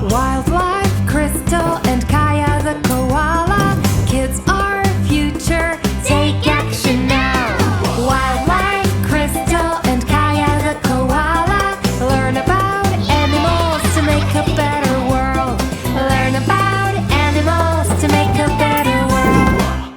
Wildlife, Crystal, and Kaia the Koala. Kids are future, take action now. Wildlife, Crystal, and Kaia the Koala. Learn about animals to make a better world. Learn about animals to make a better world.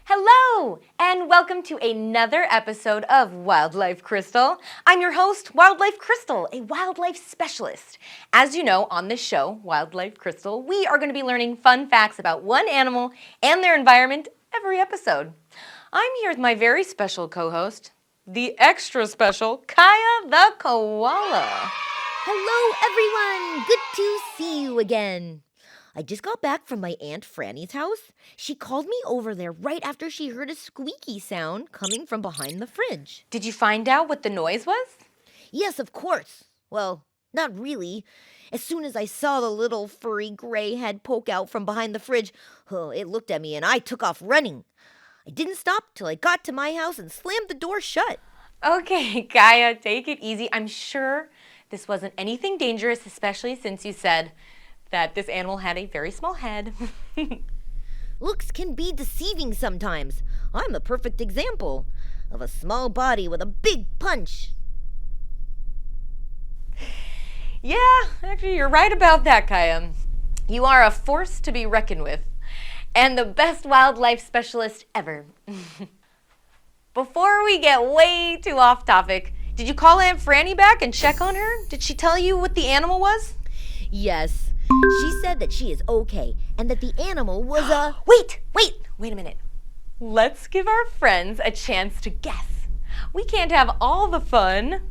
Hello, and welcome to another episode of Wildlife Crystal. I'm your host, Wildlife Crystal, a wildlife specialist. As you know, on this show, Wildlife Crystal, we are going to be learning fun facts about one animal and their environment every episode. I'm here with my very special co-host, the extra special Kaia the Koala. Hello, everyone! Good to see you again. I just got back from my Aunt Franny's house. She called me over there right after she heard a squeaky sound coming from behind the fridge. Did you find out what the noise was? Yes, of course. Well, not really. As soon as I saw the little furry gray head poke out from behind the fridge, it looked at me and I took off running. I didn't stop till I got to my house and slammed the door shut. Okay, Kaia, take it easy. I'm sure this wasn't anything dangerous, especially since you said that this animal had a very small head. Looks can be deceiving sometimes. I'm a perfect example of a small body with a big punch. Yeah, actually, you're right about that, Kaia. You are a force to be reckoned with, and the best wildlife specialist ever. Before we get way too off topic, did you call Aunt Franny back and check on her? Did she tell you what the animal was? Yes. She said that she is okay and that the animal was a... Wait a minute. Let's give our friends a chance to guess. We can't have all the fun.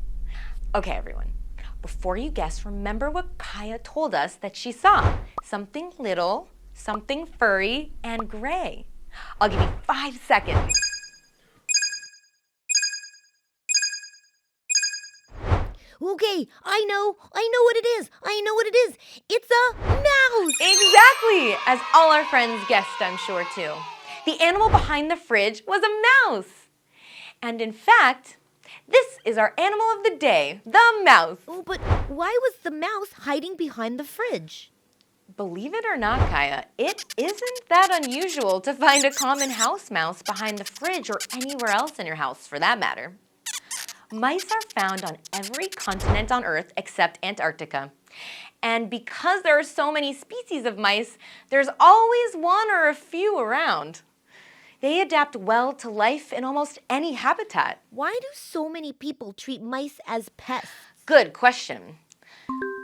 Okay, everyone. Before you guess, remember what Kaia told us that she saw. Something little, something furry, and gray. I'll give you 5 seconds. Okay, I know what it is. It's a mouse. Exactly, as all our friends guessed, I'm sure, too. The animal behind the fridge was a mouse. And in fact, this is our animal of the day, the mouse. Oh, but why was the mouse hiding behind the fridge? Believe it or not, Kaia, it isn't that unusual to find a common house mouse behind the fridge or anywhere else in your house, for that matter. Mice are found on every continent on Earth except Antarctica. And because there are so many species of mice, there's always one or a few around. They adapt well to life in almost any habitat. Why do so many people treat mice as pets? Good question.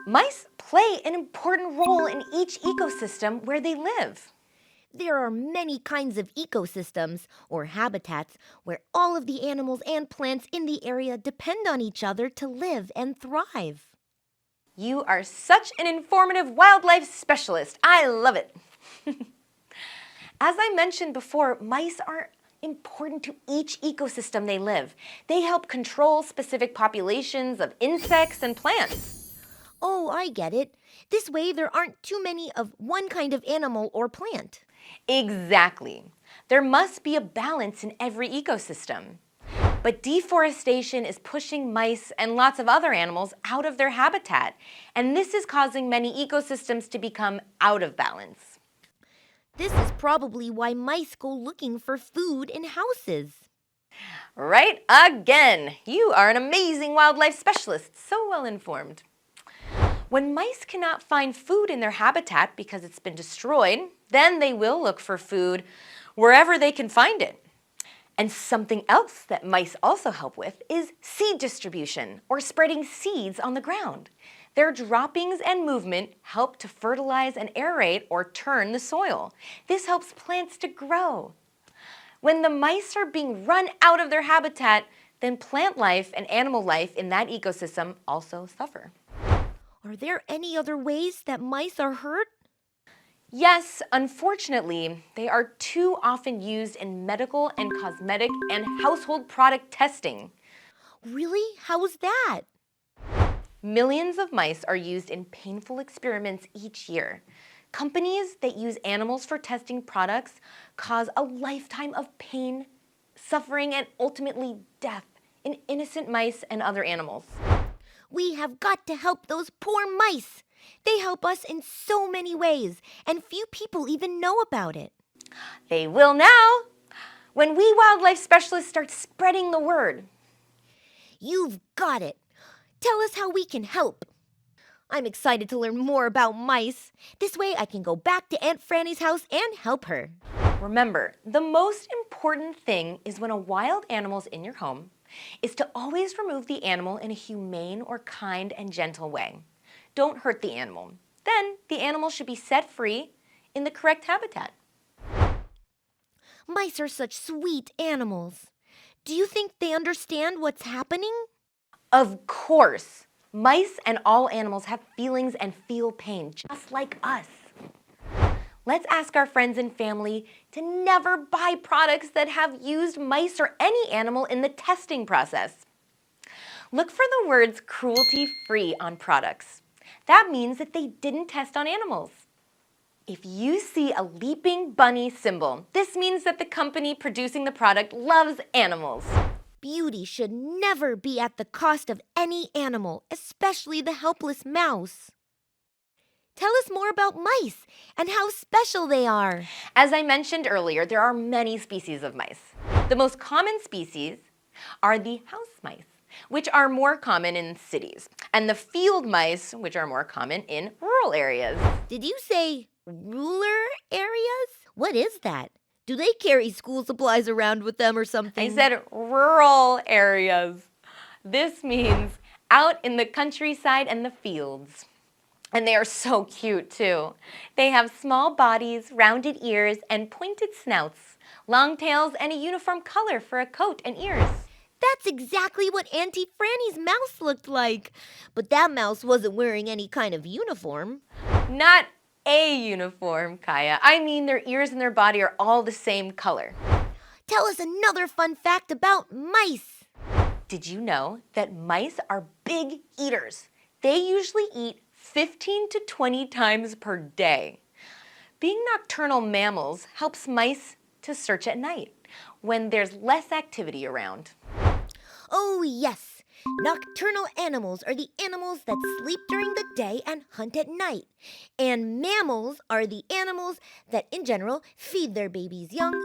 Mice play an important role in each ecosystem where they live. There are many kinds of ecosystems, or habitats, where all of the animals and plants in the area depend on each other to live and thrive. You are such an informative wildlife specialist. I love it. As I mentioned before, mice are important to each ecosystem they live. They help control specific populations of insects and plants. Oh, I get it. This way there aren't too many of one kind of animal or plant. Exactly. There must be a balance in every ecosystem. But deforestation is pushing mice and lots of other animals out of their habitat, and this is causing many ecosystems to become out of balance. This is probably why mice go looking for food in houses. Right again. You are an amazing wildlife specialist, so well informed. When mice cannot find food in their habitat because it's been destroyed, then they will look for food wherever they can find it. And something else that mice also help with is seed distribution, or spreading seeds on the ground. Their droppings and movement help to fertilize and aerate or turn the soil. This helps plants to grow. When the mice are being run out of their habitat, then plant life and animal life in that ecosystem also suffer. Are there any other ways that mice are hurt? Yes, unfortunately, they are too often used in medical and cosmetic and household product testing. Really? How was that? Millions of mice are used in painful experiments each year. Companies that use animals for testing products cause a lifetime of pain, suffering, and ultimately death in innocent mice and other animals. We have got to help those poor mice. They help us in so many ways, and few people even know about it. They will now, when we wildlife specialists start spreading the word. You've got it. Tell us how we can help. I'm excited to learn more about mice. This way I can go back to Aunt Franny's house and help her. Remember, the most important thing is when a wild animal's in your home is to always remove the animal in a humane or kind and gentle way. Don't hurt the animal. Then the animal should be set free in the correct habitat. Mice are such sweet animals. Do you think they understand what's happening? Of course, mice and all animals have feelings and feel pain, just like us. Let's ask our friends and family to never buy products that have used mice or any animal in the testing process. Look for the words cruelty-free on products. That means that they didn't test on animals. If you see a leaping bunny symbol, this means that the company producing the product loves animals. Beauty should never be at the cost of any animal, especially the helpless mouse. Tell us more about mice and how special they are. As I mentioned earlier, there are many species of mice. The most common species are the house mice, which are more common in cities, and the field mice, which are more common in rural areas. Did you say rural areas? What is that? Do they carry school supplies around with them or something? I said rural areas. This means out in the countryside and the fields. And they are so cute too. They have small bodies, rounded ears, and pointed snouts, long tails, and a uniform color for a coat and ears. That's exactly what Auntie Franny's mouse looked like. But that mouse wasn't wearing any kind of uniform. Not a uniform, Kaia. I mean their ears and their body are all the same color. Tell us another fun fact about mice. Did you know that mice are big eaters? They usually eat 15 to 20 times per day. Being nocturnal mammals helps mice to search at night when there's less activity around. Oh, yes. Nocturnal animals are the animals that sleep during the day and hunt at night. And mammals are the animals that, in general, feed their babies young,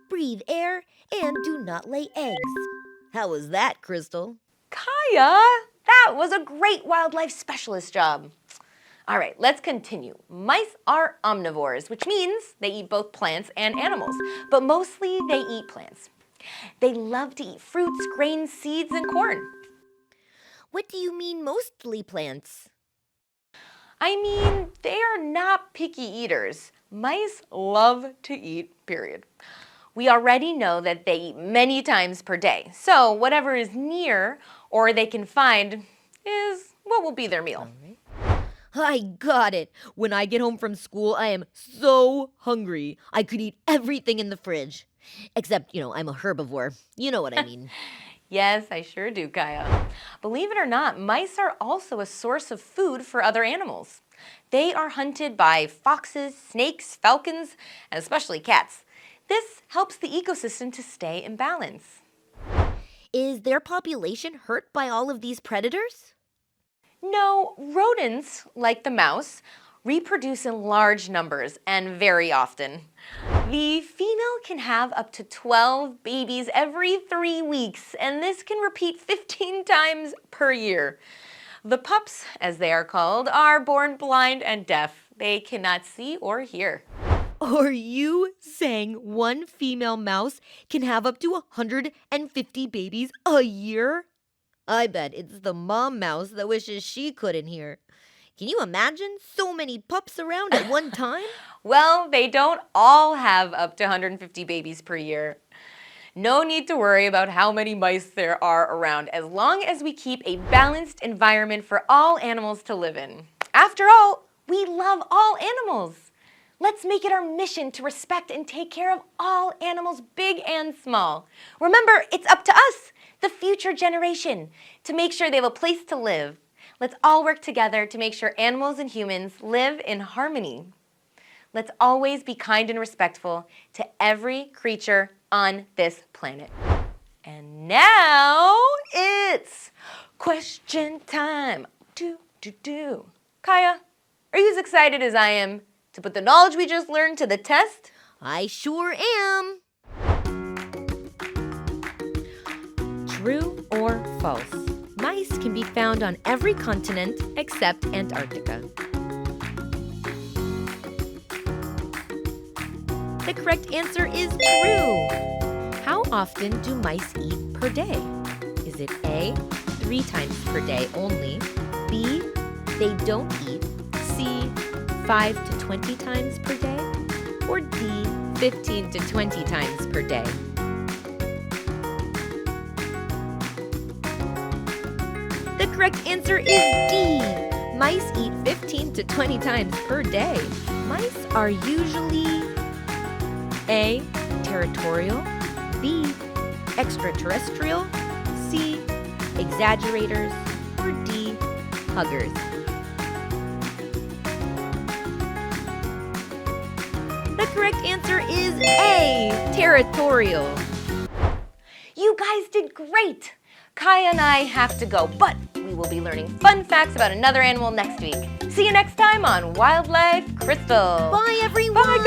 breathe air, and do not lay eggs. How was that, Crystal? Kaia, that was a great wildlife specialist job. All right, let's continue. Mice are omnivores, which means they eat both plants and animals, but mostly they eat plants. They love to eat fruits, grains, seeds, and corn. What do you mean mostly plants? I mean, they are not picky eaters. Mice love to eat, period. We already know that they eat many times per day, so whatever is near or they can find is what will be their meal. I got it. When I get home from school, I am so hungry. I could eat everything in the fridge. Except, I'm a herbivore. You know what I mean. Yes, I sure do, Kaia. Believe it or not, mice are also a source of food for other animals. They are hunted by foxes, snakes, falcons, and especially cats. This helps the ecosystem to stay in balance. Is their population hurt by all of these predators? No, rodents, like the mouse, reproduce in large numbers and very often. The female can have up to 12 babies every 3 weeks, and this can repeat 15 times per year. The pups, as they are called, are born blind and deaf. They cannot see or hear. Are you saying one female mouse can have up to 150 babies a year? I bet it's the mom mouse that wishes she couldn't hear. Can you imagine so many pups around at one time? Well, they don't all have up to 150 babies per year. No need to worry about how many mice there are around, as long as we keep a balanced environment for all animals to live in. After all, we love all animals. Let's make it our mission to respect and take care of all animals, big and small. Remember, it's up to us, the future generation, to make sure they have a place to live. Let's all work together to make sure animals and humans live in harmony. Let's always be kind and respectful to every creature on this planet. And now it's Question time. Kaia, are you as excited as I am to put the knowledge we just learned to the test? I sure am. True or false? Mice can be found on every continent except Antarctica. The correct answer is true. How often do mice eat per day? Is it A, 3 times per day only, B, they don't eat, C, 5 to 20 times per day, or D, 15 to 20 times per day? The correct answer is D. Mice eat 15 to 20 times per day. Mice are usually A, territorial, B, extraterrestrial, C, exaggerators, or D, huggers. The correct answer is A, territorial. You guys did great! Kaia and I have to go, but we will be learning fun facts about another animal next week. See you next time on Wildlife Crystal. Bye, everyone. Bye,